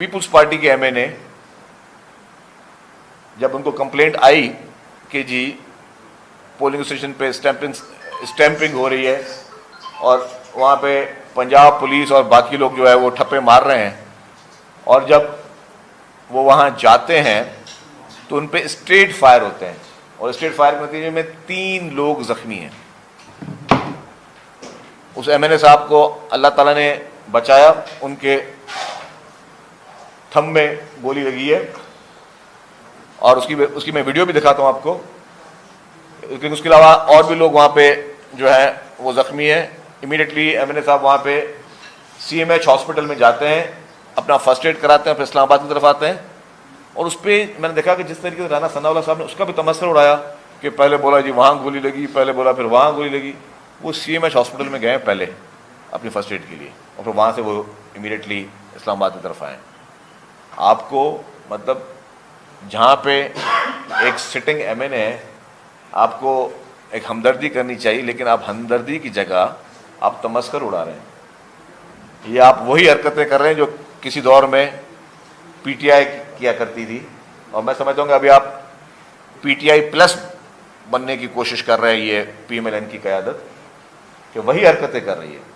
People's party के MNA जब उनको कंप्लेंट आई कि जी पोलिंग स्टेशन पे स्टैंपिंग हो रही है और वहाँ पे पंजाब पुलिस और बाकी लोग जो है वो ठप्पे मार रहे हैं, और जब वो वहाँ जाते हैं तो उन पे स्ट्रेट फायर होते हैं और स्ट्रेट फायर के नतीजे में 3 लोग जख्मी हैं। उस एमएनए साहब को अल्लाह ताला ने बचाया, उनके थंब में गोली लगी है और उसकी मैं वीडियो भी दिखाता हूं आपको। लेकिन उसके अलावा और भी लोग वहां पे जो है वो जख्मी हैं। इमीडिएटली एमएनए साहब वहां पे सीएमएच हॉस्पिटल में जाते हैं, अपना फर्स्ट एड कराते हैं, फिर इस्लामाबाद की तरफ आते हैं। और उस पर मैंने देखा कि जिस तरीके से राना सनाउल्लाह साहब ने उसका भी तमस्सर उड़ाया कि पहले बोला जी वहाँ गोली लगी, पहले बोला फिर वहाँ गोली लगी। वो सीएमएच हॉस्पिटल में गए पहले अपनी फर्स्ट एड के लिए और फिर वहाँ से वो इमीडिएटली इस्लामाबाद की तरफ आए। आपको मतलब जहाँ पे एक सिटिंग एमएनए है, आपको एक हमदर्दी करनी चाहिए, लेकिन आप हमदर्दी की जगह आप तमस्कर उड़ा रहे हैं। ये आप वही हरकतें कर रहे हैं जो किसी दौर में पीटीआई किया करती थी, और मैं समझता हूँ कि अभी आप पीटीआई प्लस बनने की कोशिश कर रहे हैं। ये पीएमएलएन की क़यादत कि वही हरकतें कर रही है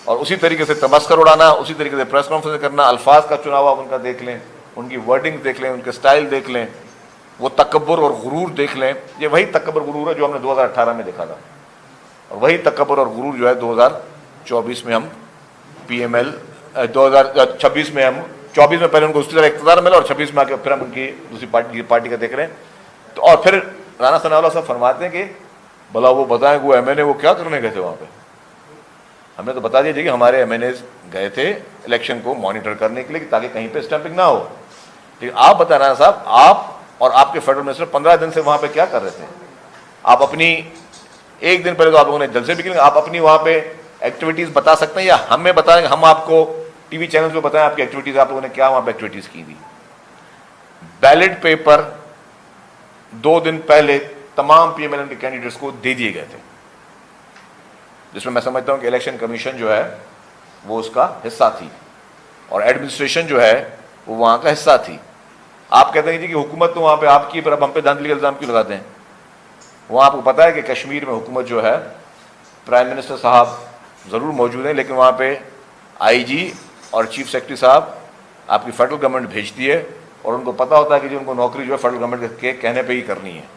और उसी तरीके से तमस्कर उड़ाना, उसी तरीके से प्रेस कॉन्फ्रेंस करना, अल्फाज का चुनाव आप उनका देख लें, उनकी वर्डिंग देख लें, उनके स्टाइल देख लें, वो तकब्बुर और गुरूर देख लें। ये वही तकब्बुर गुरूर है जो हमने 2018 में देखा था, और वही तकब्बुर और गुरूर जो है 2024 में हम पीएमएल 2026 में हम 24 में पहले उनको उसकी तरह इक़्तिदार मिला और 26 में आके फिर हम उनकी दूसरी पार्टी का देख रहे हैं। तो और फिर राना सनाउल्लाह साहब फरमाते हैं कि भला वो बताएं वो एमएनए वो क्या करने गए थे वहाँ पे। हमने तो बता दिया कि हमारे एमएनए गए थे इलेक्शन को मॉनिटर करने के लिए ताकि कहीं पे स्टैंपिंग ना हो। लेकिन आप बता राना साहब, आप और आपके फेडरल मिनिस्टर 15 दिन से वहाँ पे क्या कर रहे थे? आप अपनी एक दिन पहले तो आप लोगों ने जलसे भी किए, आप अपनी वहाँ पे एक्टिविटीज़ बता सकते हैं या हमें बताएं, हम आपको टीवी चैनल पे बताएं आपकी एक्टिविटीज़, आप लोगों ने क्या वहाँ पे एक्टिविटीज़ की थी। बैलेट पेपर 2 दिन पहले तमाम पीएमएलएन के कैंडिडेट्स को दे दिए गए थे, जिसमें मैं समझता हूं कि इलेक्शन कमीशन जो है वो उसका हिस्सा थी और एडमिनिस्ट्रेशन जो है वो वहां का हिस्सा थी। आप कहते हैं जी कि हुकूमत तो वहां पे आपकी, पर अब हम पे धांधली का इल्ज़ाम क्यों लगाते हैं? वहां आपको पता है कि कश्मीर में हुकूमत जो है, प्राइम मिनिस्टर साहब ज़रूर मौजूद हैं, लेकिन वहां पे आईजी और चीफ सेक्रेटरी साहब आपकी फेडरल गवर्नमेंट भेजती है और उनको पता होता है कि जो उनको नौकरी जो है फेडरल गवर्नमेंट के कहने पर ही करनी है,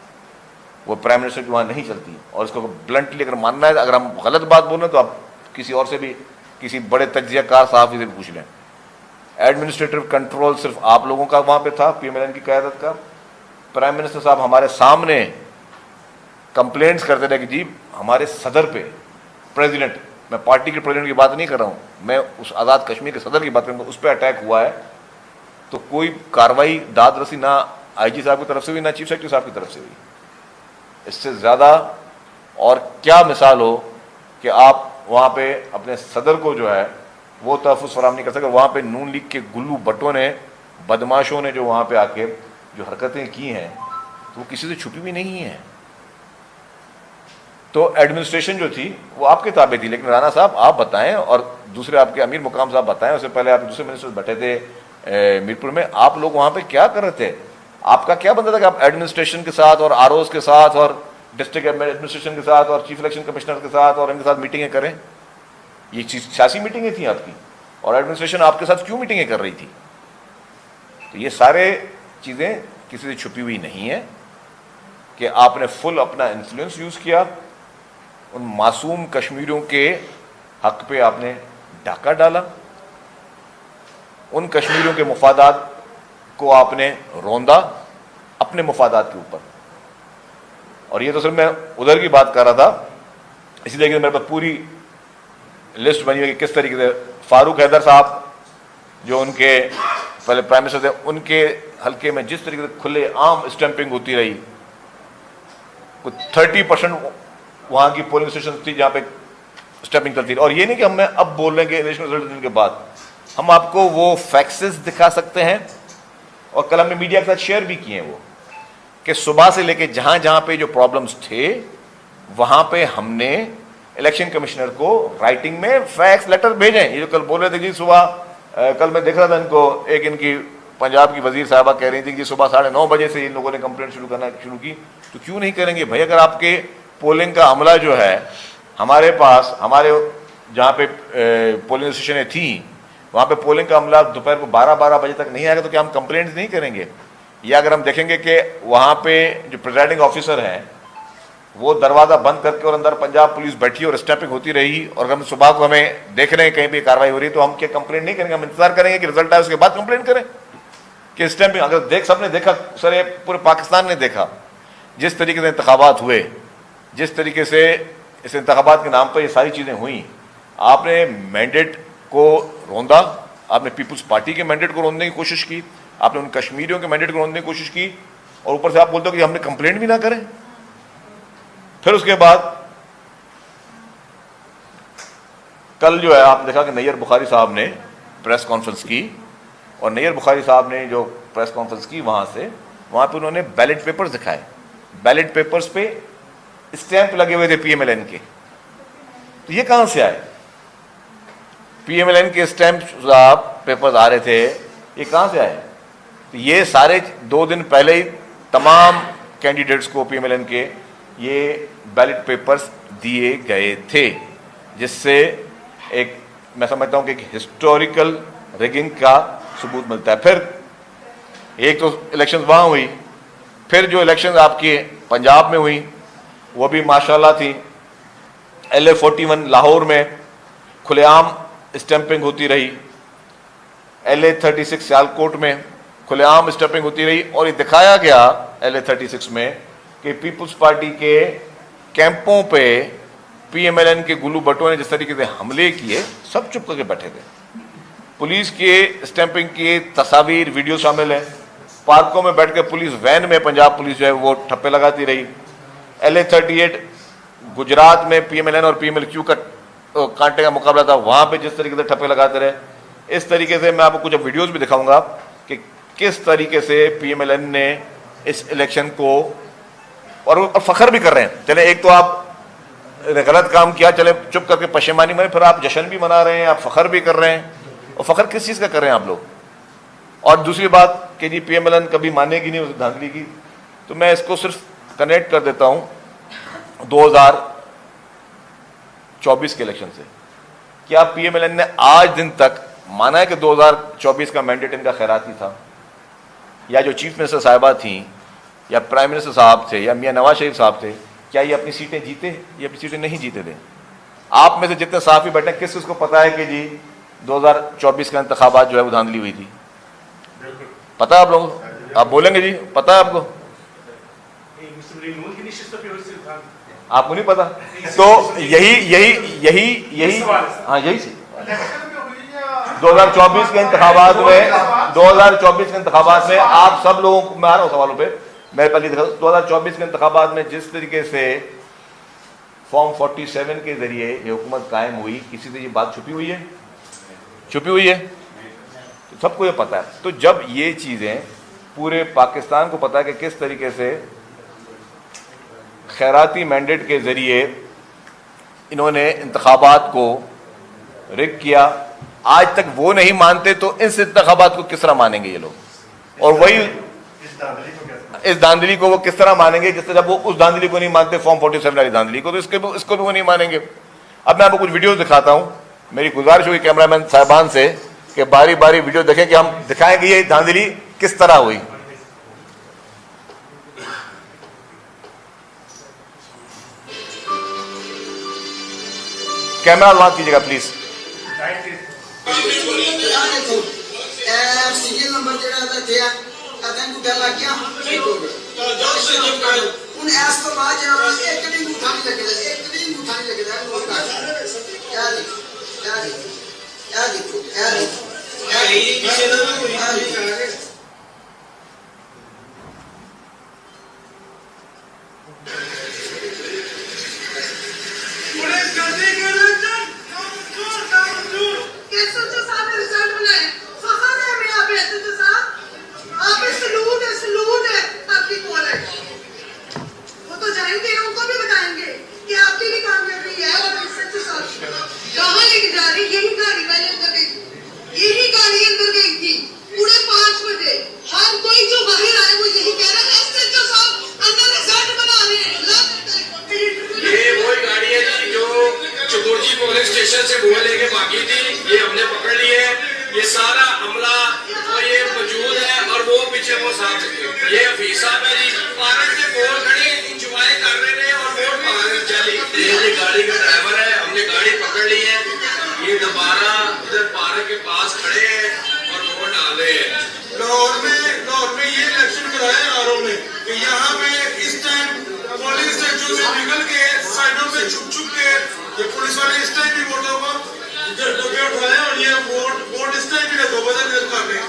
वो प्राइम मिनिस्टर की वहाँ नहीं चलती। और इसको ब्लंटली अगर मानना है, अगर हम गलत बात बोल रहे हैं तो आप किसी और से भी, किसी बड़े तज्जियाकार सहाफ़ी से भी पूछ लें। एडमिनिस्ट्रेटिव कंट्रोल सिर्फ आप लोगों का वहाँ पे था पीएमएलएन की क़यादत का। प्राइम मिनिस्टर साहब हमारे सामने कंप्लेंट्स करते थे कि जी हमारे सदर पे, प्रेसिडेंट, मैं पार्टी के प्रेसिडेंट की बात नहीं कर रहा हूँ, मैं उस आज़ाद कश्मीर के सदर की बात कर रहा हूँ, उस पर अटैक हुआ है। तो कोई कार्रवाई दाद रसी ना आईजी साहब की तरफ से हुई ना चीफ सेक्रेटरी साहब की तरफ से हुई। इससे ज़्यादा और क्या मिसाल हो कि आप वहाँ पे अपने सदर को जो है वो तहफ़्फ़ुज़ फराहम नहीं कर सके। वहाँ पे नून लीग के गुल्लू भट्टों ने, बदमाशों ने जो वहाँ पे आके जो हरकतें की हैं तो वो किसी से छुपी भी नहीं है। तो एडमिनिस्ट्रेशन जो थी वो आपके ताबे थी, लेकिन राना साहब आप बताएं और दूसरे आपके अमीर मुकाम साहब बताएं, उससे पहले आप दूसरे मिनिस्टर बैठे थे मीरपुर में, आप लोग वहाँ पर क्या कर रहे थे? आपका क्या बनता था कि आप एडमिनिस्ट्रेशन के साथ और आरओज के साथ और डिस्ट्रिक्ट एडमिनिस्ट्रेशन के साथ और चीफ इलेक्शन कमिश्नर के साथ और इनके साथ मीटिंगें करें? ये सियासी मीटिंगें थी आपकी, और एडमिनिस्ट्रेशन आपके साथ क्यों मीटिंगें कर रही थी? तो ये सारे चीज़ें किसी से छुपी हुई नहीं है कि आपने फुल अपना इन्फ्लुएंस यूज़ किया, उन मासूम कश्मीरियों के हक पे आपने डाका डाला, उन कश्मीरियों के मुफादात को आपने रोंदा अपने मुफादात के ऊपर। और ये तो सिर्फ मैं उधर की बात कर रहा था, इसीलिए कि मेरे पास पूरी लिस्ट बनी हुई कि किस तरीके से फारूक हैदर साहब जो उनके पहले प्राइम मिनिस्टर थे, उनके हल्के में जिस तरीके से खुले आम स्टैंपिंग होती रही, कुछ 30% वहाँ की पोलिंग स्टेशन थी जहाँ पे स्टैंपिंग चलती रही। और ये नहीं कि हम अब बोल रहे हैं कि इलेक्शन रिजल्ट के बाद, हम आपको वो फैक्सेस दिखा सकते हैं और कल हमने मीडिया के साथ शेयर भी किए हैं वो, कि सुबह से लेके जहां जहां पे जो प्रॉब्लम्स थे वहां पे हमने इलेक्शन कमिश्नर को राइटिंग में फैक्स लेटर भेजे। ये जो कल बोल रहे थे कि सुबह कल मैं देख रहा था इनको, एक इनकी पंजाब की वजीर साहबा कह रही थी कि सुबह 9:30 बजे से इन लोगों ने कंप्लेंट शुरू की। तो क्यों नहीं करेंगे भाई? अगर आपके पोलिंग का अमला जो है हमारे पास, हमारे जहाँ पे पोलिंग स्टेशनें थी वहाँ पे पोलिंग का अमला दोपहर को 12 बजे तक नहीं आएगा तो क्या हम कंप्लेंट नहीं करेंगे? या अगर हम देखेंगे कि वहाँ पे जो प्रिजाइडिंग ऑफिसर हैं वो दरवाज़ा बंद करके और अंदर पंजाब पुलिस बैठी और स्टैंपिंग होती रही, और अगर हम सुबह को हमें देख रहे हैं कहीं भी कार्रवाई हो रही है तो हम क्या कंप्लेंट नहीं करेंगे? हम इंतजार करेंगे कि रिजल्ट आए उसके बाद कंप्लेंट करें कि स्टैंपिंग? अगर सबने देखा सर, ये पूरे पाकिस्तान ने देखा जिस तरीके से इंतखाबात हुए, जिस तरीके से इस इंतखाबात के नाम पर ये सारी चीज़ें हुई, आपने मैंडेट को रोंदा, आपने पीपल्स पार्टी के मैंडेट को रोंदने की कोशिश की, आपने उन कश्मीरियों के मैंडेट को रोंदने की कोशिश की, और ऊपर से आप बोलते हो कि हमने कंप्लेंट भी ना करें। फिर उसके बाद कल जो है आपने देखा कि नैयर बुखारी साहब ने प्रेस कॉन्फ्रेंस की, और नैयर बुखारी साहब ने जो प्रेस कॉन्फ्रेंस की वहाँ पे उन्होंने बैलेट पेपर्स दिखाए। बैलेट पेपर्स पे स्टैंप लगे हुए थे पीएमएलएन के। तो ये कहाँ से आए? पीएमएलएन के स्टैंप पेपर्स आ रहे थे, ये कहाँ से आए? तो ये सारे 2 दिन पहले ही तमाम कैंडिडेट्स को पीएमएलएन के ये बैलेट पेपर्स दिए गए थे, जिससे एक मैं समझता हूँ कि एक हिस्टोरिकल रिगिंग का सबूत मिलता है। फिर एक तो इलेक्शन वहाँ हुई, फिर जो इलेक्शन आपकी पंजाब में हुई वो भी माशाल्लाह थी। LA 41 लाहौर में खुलेआम स्टैंपिंग होती रही, LA 36 सियालकोट में खुलेआम स्टैंपिंग होती रही, और ये दिखाया गया LA 36 में कि पीपल्स पार्टी के कैंपों पे पीएमएलएन के गुल्लू भट्टों ने जिस तरीके से हमले किए, सब चुप करके बैठे थे। पुलिस के स्टैंपिंग की तस्वीर, वीडियो शामिल है। पार्कों में बैठ के पुलिस वैन में पंजाब पुलिस जो है वो ठप्पे लगाती रही। LA 38 गुजरात में पीएमएलएन और पीएमएलक्यू का कांटे का मुकाबला था, वहां पे जिस तरीके से ठप्पे लगाते रहे, इस तरीके से मैं आपको कुछ वीडियोस भी दिखाऊंगा कि किस तरीके से पीएमएलएन ने इस इलेक्शन को, और फख्र भी कर रहे हैं। चले, एक तो आप गलत काम किया, चले चुप करके पशेमानी में, फिर आप जश्न भी मना रहे हैं, आप फख्र भी कर रहे हैं। और फख्र किस चीज़ का कर रहे हैं आप लोग? और दूसरी बात कि जी पीएमएलएन कभी मानेगी नहीं उस धांधली की, तो मैं इसको सिर्फ कनेक्ट कर देता हूँ 2024 के इलेक्शन से। क्या पीएमएलएन ने आज दिन तक माना है कि 2024 का मैंडेट इनका खैराती था? या जो चीफ मिनिस्टर साहिबा थी, या प्राइम मिनिस्टर साहब थे, या मियां नवाज शरीफ साहब थे, क्या ये अपनी सीटें जीते? ये अपनी सीटें नहीं जीते थे। आप में से जितने साफी बैठे, किस किसको पता है कि जी 2024 का इंतखाबात जो है वो धांधली हुई थी? पता है आप लोगों को? आप बोलेंगे जी पता है आपको? आपको नहीं पता? तो यही हाँ, यही 2024 के इंतखाबात में, 2024 के इंतखाबात में आप सब लोगों को, मैं आ रहा हूँ सवालों पे, मेरे पहले 2024 के इंतखाबात में जिस तरीके से फॉर्म 47 के जरिए ये हुकूमत कायम हुई, किसी से ये बात छुपी हुई है? छुपी हुई है? तो सबको ये पता है। तो जब ये चीज़ें पूरे पाकिस्तान को पता है कि किस तरीके से खैराती मैंडेट के जरिए इन्होंने इंतखाबात को रिग किया, आज तक वो नहीं मानते तो इस इंतखाबात को किस तरह मानेंगे ये लोग? और वही इस धांधली को वो किस तरह मानेंगे? जिस तरह वो उस धांधली को नहीं मानते, फॉर्म 47 वाली धांधली को, तो इसको भी वो नहीं मानेंगे। अब मैं आपको कुछ वीडियोस दिखाता हूं। मेरी गुजारिश होगी कैमरामैन साहबान से कि बारी बारी वीडियो देखें कि हम दिखाएं कि ये धांधली किस तरह हुई। कैमरा ऑन कीजिएगा प्लीज। सीरियल नंबर ਜਿਹੜਾ ਤੈਨੂੰ ਗੱਲ ਆ ਗਿਆ ਹੁਣ ਐਸ ਤੋਂ ਬਾਅਦ ਜਿਹੜਾ ਇੱਕ ਦਿਨ ਉਠਾ ਨਹੀਂ ਲੱਗਦਾ, ਇੱਕ ਦਿਨ ਉਠਾ ਨਹੀਂ ਲੱਗਦਾ। ਯਾਰ ਦੇਖੋ ਇਹ ਕਿਸੇ ਦਾ ਕੋਈ ਨਹੀਂ ਕਰਾਂਗੇ। पुलिस गलती कर रही है, कामचोर कैसे तो साहब ने रिजल्ट बनाए, फखर है मैं आप ऐसे तो साहब आप सलूट है आपकी क्वालिटी। वो तो जाएंगे, उनको भी बताएंगे कि आपकी भी कामयाबी है। और इससे तो साहब कहाँ लेके जा रही, यही कहानी मैंने कभी, यही कहानी मान रहे हैं। लाहौर में ये इलेक्शन कराया आरओ ने कि यहाँ पे इस टाइम पोलिंग स्टेशन से निकल के साइडों में छुप के ये पुलिस वाले इस टाइम भी वोटों को डब्बे उठाए और ये वोट इस टाइम भी 2 बजे निकल कर गए।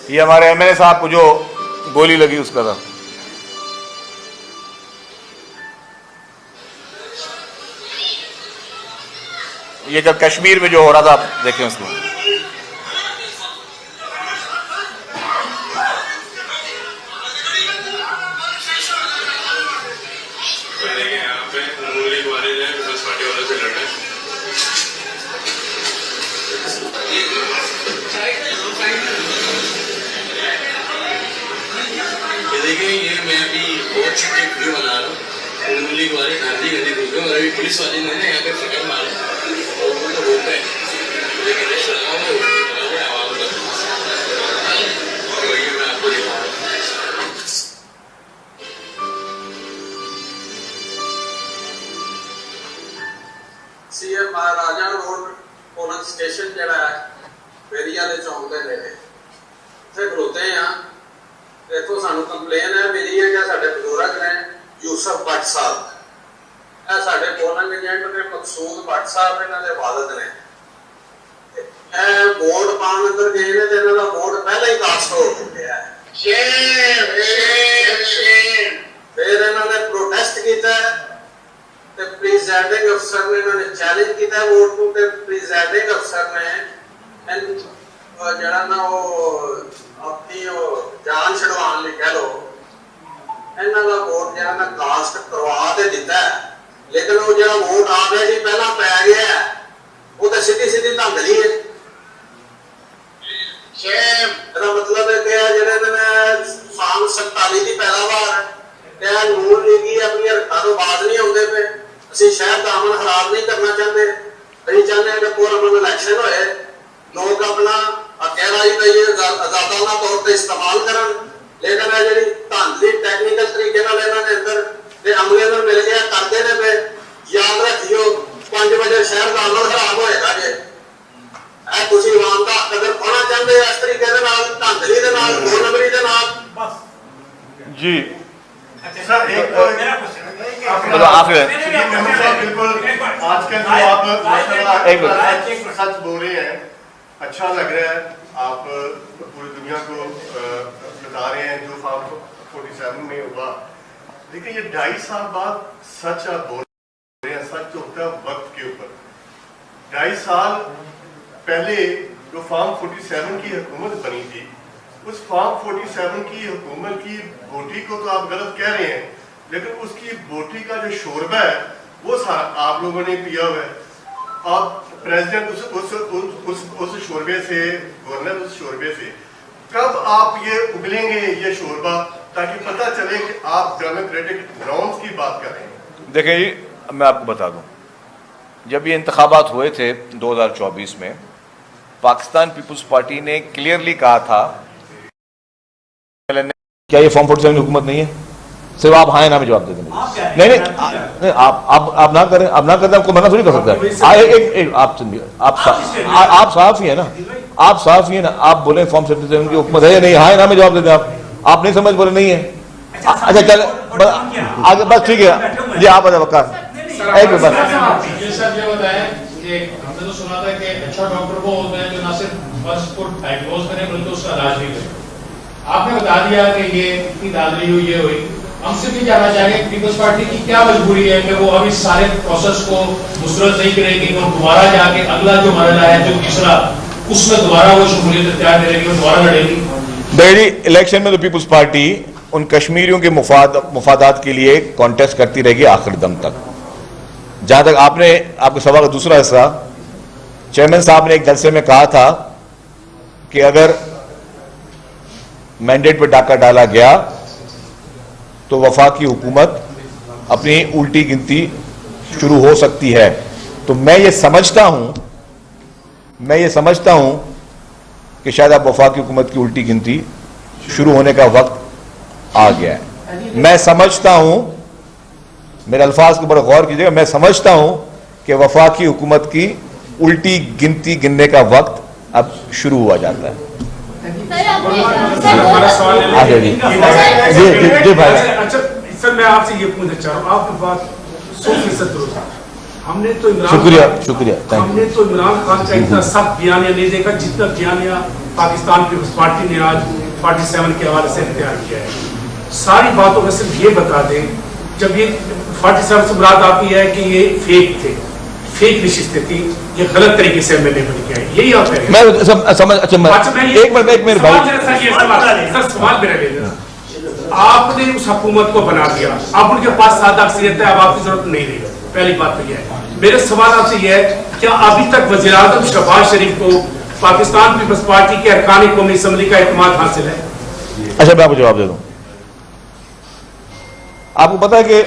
ये हमारे एमएलए साहब को जो गोली लगी उसका था। ये जब कश्मीर में जो हो रहा था आप देखें उसको। यहाँ पे मुस्लिम वाले जो है पीपल्स पार्टी वालों से लड़ रहे हैं। देखिए ये मैं अभी बहुत छोटी वीडियो बना रहा हूँ। नून लीग वाले गांधी गंदी वीडियो और अभी पुलिस वाले ने यहाँ पे फटक मारा और वो तो रोक है लेकिन ऐसा लगा वो आवाज और वही मैं आपको दिखा रहा हूँ। सीएम महाराजा रोड पोलिंग स्टेशन जड़ा है वेरिया के चौक के नेड़े उत्थे खलोते हैं। इतों सानू कंप्लेन है मिली है कि साडे बुजुर्ग ने यूसुफ भट्ट साहब ਇਹ ਸਾਡੇ ਪੋਲਿੰਗ ਏਜੰਟ ਨੇ ਮਕਸੂਦ ਭੱਟ ਸਾਹਿਬ ਇਹਨਾਂ ਦੇ ਵਾਲਿਦ ਨੇ ਇਹ ਵੋਟ ਪਾਉਣ ਅੰਦਰ ਗਏ ਨੇ ਤੇ ਇਹਨਾਂ ਦਾ ਵੋਟ ਪਹਿਲਾਂ ਹੀ ਕਾਸਟ ਹੋ ਚੁੱਕਿਆ ਹੈ। ਸ਼ੇਮ ਫਿਰ ਇਹਨਾਂ ਨੇ ਪ੍ਰੋਟੈਸਟ ਕੀਤਾ ਤੇ ਪ੍ਰੀਜ਼ਾਈਡਿੰਗ ਅਫਸਰ ਨੇ ਇਹਨਾਂ ਨੇ ਚੈਲੰਜ ਕੀਤਾ ਵੋਟ ਨੂੰ ਤੇ ਪ੍ਰੀਜ਼ਾਈਡਿੰਗ ਅਫਸਰ ਨੇ ਜਿਹੜਾ ਨਾ ਉਹ अपनी जान छुड़वाने लिए कह लो इन्हों का वोट जरा ना कास्ट करवा तो दिता है लेकिन वो जो वोट आ गया जी पहला पै गया है वो तो सीधी सीधी धांधली है। मतलब है कि जेडे साल 47 की पैदावार नून लीगी अपनी हरकतों तो बाज नहीं आते पे असं शहर का अमन खराब नहीं करना चाहते। असं चाहते हैं कि पुरअमन इलैक्शन होए लोग अपना आजादाना तौर पर इस्तेमाल करन लेकिन है जी धांधली टैक्नीकल तरीके अंदर अमले मिल गया करते ने पे याद रखियो 5 बजे शहर का अमल खराब होएगा जे तुसी आवाम का कदर खोना चाहते इस तरीके धांधली दो नंबरी जी सर एक बिल्कुल आजकल जो आप सच बोल रहे हैं अच्छा लग रहा है। आप पूरी दुनिया को बता रहे हैं जो फार्म 47 में हुआ लेकिन ये 2.5 साल बाद सच आप बोल रहे हैं। सच होता है वक्त के ऊपर। 2.5 साल पहले जो फार्म 47 की हुकूमत बनी थी उस फार्म 47 की हुकूमत की बोटी को तो आप गलत कह रहे हैं लेकिन उसकी बोटी का जो शोरबा है वो सारा आप लोगों ने पिया हुआ है। आप प्रेसिडेंट उस शोरबे से गवर्नर उस शोरबे से कब आप ये उगलेंगे ये शोरबा ताकि पता चले कि आप डेमोक्रेटिक नॉर्म्स की बात कर रहे हैं। देखें जी मैं आपको बता दूं जब ये इंतखाबात हुए थे 2024 में पाकिस्तान पीपुल्स पार्टी ने क्लियरली कहा था क्या ये फॉर्म 47 की हुकूमत नहीं है। सिर्फ आप हाँ ना में जवाब दे दें। नहीं आप ना करें आपको मना थोड़ी कर सकता है। आप सुनिए आप साफ ही है ना आप साफ ही है ना आप बोले फॉर्म 47 की हुकूमत है या नहीं हाँ ना में जवाब दे दें। आप नहीं समझ बोले नहीं है। अच्छा चल आगे बस ठीक है जी आप वकार एक बार ये बताएं कि हमने तो सुना था कि अच्छा डॉक्टर वो होता है जो ना सिर्फ फर्स्ट को डायग्नोज करे बल्कि उसका इलाज भी करे। आपने बता दिया कि ये इतनी दादरी हुई ये हुई। हमसे भी जानना चाहेंगे पीपल्स पार्टी की क्या मजबूरी है कि वो अब इस सारे प्रोसेस को मुस्तरद नहीं करेगी और दोबारा जाके अगला जो मरहला है जो तीसरा उसमें दोबारा वो शमूलियत इख्तियार करेगी और दोबारा लड़ेगी? देखिए, इलेक्शन में तो पीपुल्स पार्टी उन कश्मीरियों के मुफादात के लिए कॉन्टेस्ट करती रहेगी आखिर दम तक। जहां तक आपके सवाल का दूसरा हिस्सा, चेयरमैन साहब ने एक जलसे में कहा था कि अगर मैंडेट पर डाका डाला गया तो वफाकी हुकूमत अपनी उल्टी गिनती शुरू हो सकती है। तो मैं ये समझता हूं कि शायद अब वफाकी हुकूमत की उल्टी गिनती शुरू होने का वक्त आ गया है। मैं समझता हूं, मेरे अल्फाज को बड़ा गौर कीजिएगा, मैं समझता हूं कि वफाकी हुकूमत की उल्टी गिनती गिनने का वक्त अब शुरू हुआ जाता है। जी भाई। अच्छा सर, मैं आपसे ये पूछना चाह रहा हूँ, आपकी बात 100% दुरुस्त है। हमने तो शुक्रिया। हमने तो इमरान खान का इतना सख्त बयानिया नहीं देखा जितना बयानिया पाकिस्तान पीपल्स पार्टी ने आज 47 के हवाले से इख्तियार किया है। सारी बातों में सिर्फ ये बता दें, जब ये 47 से मुराद आपकी है कि ये फेक नशिस्तें थी, ये गलत तरीके से एमएलए बन गया, यही आप कह रहे हैं? मैं समझ, एक मिनट भाई, सवाल मेरा ले लेना। आपने उस हुकूमत को बना दिया, अब उनके पास सादा अक्सरियत है, अब आपकी जरूरत नहीं रही। पहली बात तो यह है। मेरा सवाल आपसे यह है, क्या अभी तक वज़ीर आज़म शहबाज शरीफ को पाकिस्तान पीपल्स पार्टी के अरकान कौमी असम्बली का एतमाद हासिल है? अच्छा, मैं आपको जवाब दे दूं। आपको पता है कि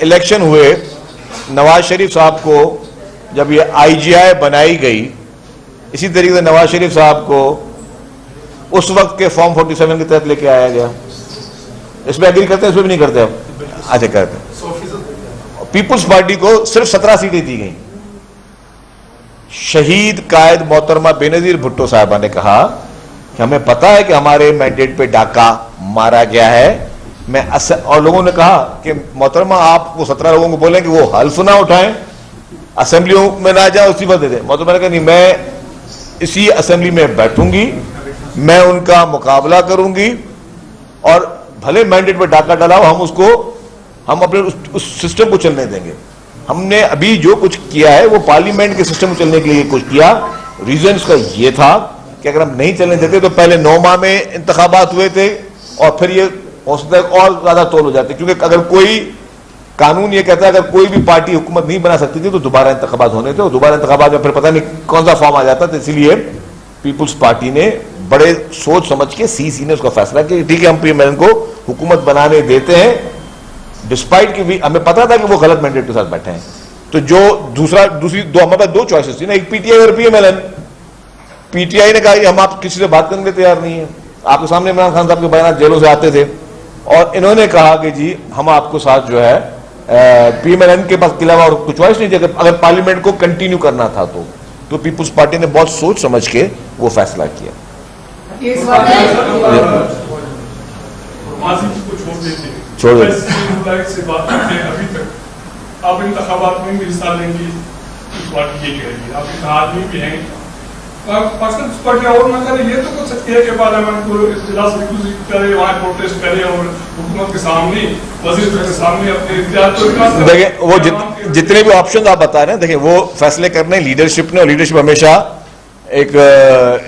इलेक्शन हुए, नवाज शरीफ साहब को जब ये आईजीआई बनाई गई, इसी तरीके से नवाज शरीफ साहब को उस वक्त के फॉर्म 47 के तहत लेके आया गया। इसमें एग्री करते हैं, इसमें भी नहीं करते अब? अच्छा, करते हैं। पीपुल्स पार्टी को सिर्फ 17 सीटें दी गई। शहीद कायद मोहतरमा बेनजीर भुट्टो साहबा ने कहा कि हमें पता है कि हमारे मैंडेट पे डाका मारा गया है। और लोगों ने कहा कि मोहतरमा आप वो 17 लोगों को बोलें कि वो हल्फ ना उठाएं, असेंबलियों में ना जाए, इस्तीफा दे दें। मोहतरमा ने कहा नहीं, मैं इसी असेंबली में बैठूंगी, मैं उनका मुकाबला करूंगी और भले मैंडेट पे डाका डाला हो, हम अपने उस सिस्टम को चलने देंगे। हमने अभी जो कुछ किया है वो पार्लियामेंट के सिस्टम को चलने के लिए कुछ किया। रीजन का ये था कि अगर हम नहीं चलने देते तो पहले 9 माह में इंतखाबात हुए थे और फिर ये हो सकता है और ज्यादा तोल हो जाते, क्योंकि अगर कोई कानून ये कहता है अगर कोई भी पार्टी हुकूमत नहीं बना सकती थी तो दोबारा इंतखाबात होने थे, और दोबारा इंतखाबात में फिर पता नहीं कौन सा फॉर्म आ जाता था। इसलिए पीपुल्स पार्टी ने बड़े सोच समझ के सीसी ने उसका फैसला किया, ठीक है हम पीएमएल को हुकूमत बनाने देते हैं, डिस्पाइट कि हमें पता था कि वो गलत मैंडेट के साथ बैठे हैं। तो जो दूसरी हमारे पास 2 चॉइसेस थी ना, एक पीटीआई और पीएमएलएन। पीटीआई ने कहा कि हम आप किसी से बात करने के लिए तैयार नहीं है। आपके सामने इमरान खान साहब के बयान जेलों से आते थे और इन्होंने कहा कि जी हम आपको साथ जो है पीएमएलएन के पास के अलावा और कुछ चॉइस नहीं थी अगर पार्लियामेंट को कंटिन्यू करना था तो पीपुल्स पार्टी ने बहुत सोच समझ के वो फैसला किया। छोड़ दो। से बात करते हैं अभी तक आप इंतखाबात में भी हिस्सा लेंगी, इस बात ये कहेगी आप इतना आदमी भी हैं, पाकिस्तान पार्टी और ना करे ये तो कर सकती है कि पार्लियामेंट को इजलास करे, वहाँ प्रोटेस्ट करे और हुकूमत के सामने वजीर के सामने अपने इख्तियार को देखिए वो जितने भी ऑप्शन आप बता रहे हैं, देखिए वो फैसले करने लीडरशिप ने, और लीडरशिप हमेशा एक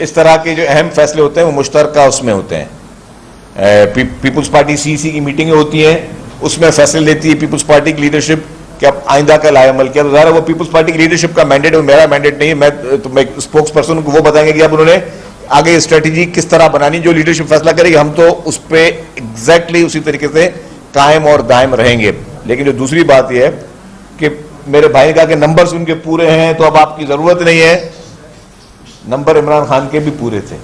इस तरह के जो अहम फैसले होते हैं वो मुश्तरका उसमें होते हैं। पीपुल्स पार्टी सीसी की मीटिंगें होती हैं, उसमें फैसले लेती है पीपुल्स पार्टी की लीडरशिप कि अब आइंदा का लाएअमल किया। तो ज़ाहिर है वो पीपुल्स पार्टी की लीडरशिप का मैंडेट है, मेरा मैंडेट नहीं है। मैं स्पोक्स पर्सन को वो बताएंगे कि अब उन्होंने आगे स्ट्रेटेजी किस तरह बनानी, जो लीडरशिप फैसला करेगी हम तो उस पर एग्जैक्टली उसी तरीके से कायम और दायम रहेंगे। लेकिन जो दूसरी बात यह है कि मेरे भाई ने कहा कि नंबर्स उनके पूरे हैं तो अब आपकी जरूरत नहीं है। नंबर इमरान खान के भी पूरे थे।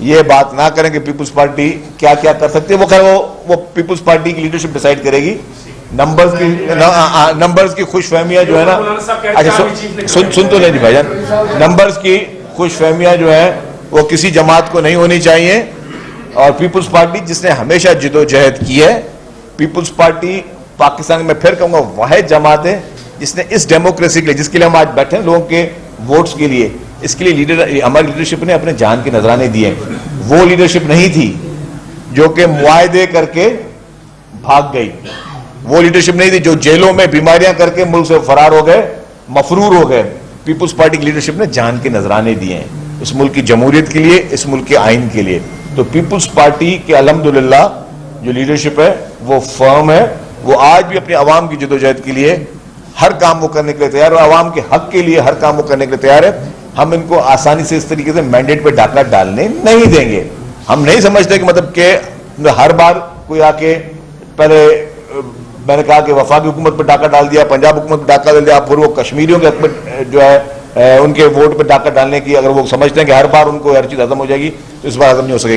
ये बात ना करें कि पीपुल्स पार्टी क्या क्या कर सकती है, वो खैर वो पीपुल्स पार्टी की लीडरशिप डिसाइड करेगी। नंबर्स की खुशफहमियां जो है ना, अच्छा सुन तो नहीं भाईजान, नंबर्स की खुशफहमियां जो है वो किसी जमात को नहीं होनी चाहिए। और पीपुल्स पार्टी जिसने हमेशा जिदोजहद की है, पीपुल्स पार्टी पाकिस्तान में फिर कहूंगा वाहिद जमात है जिसने इस डेमोक्रेसी के लिए, जिसके लिए हम आज बैठे हैं लोगों के वोट्स के लिए, इसके लिए हमारी लीडरशिप ने अपने जान के नजराने दिए। वो लीडरशिप नहीं थी जो कि मुआहदे करके भाग गई, वो लीडरशिप नहीं थी जो जेलों में बीमारियां करके मुल्क से फरार हो गए, मफरूर हो गए। पीपुल्स पार्टी की लीडरशिप ने जान के नजराने दिए हैं इस मुल्क की जमहूरियत के लिए, इस मुल्क के आइन के लिए। तो पीपुल्स पार्टी के अल्हम्दुलिल्लाह जो लीडरशिप है वो फर्म है, वो आज भी अपनी आवाम की जदोजहद के लिए हर काम वो करने के लिए तैयार है, और आवाम के हक के लिए हर काम वो करने के लिए तैयार है। हम इनको आसानी से इस तरीके से मैंडेट पे डाका डालने नहीं देंगे। हम नहीं समझते कि मतलब कि हर बार कोई आके, पहले मैंने कहा कि वफाकी हुकूमत पे डाका डाल दिया, पंजाब हुकूमत पे डाका डाल दिया, फिर वो कश्मीरियों के हक में जो है उनके वोट पे डाका डालने की, अगर वो समझते हैं कि हर बार उनको हर चीज हजम हो जाएगी, तो इस बार हजम नहीं हो सकेगी।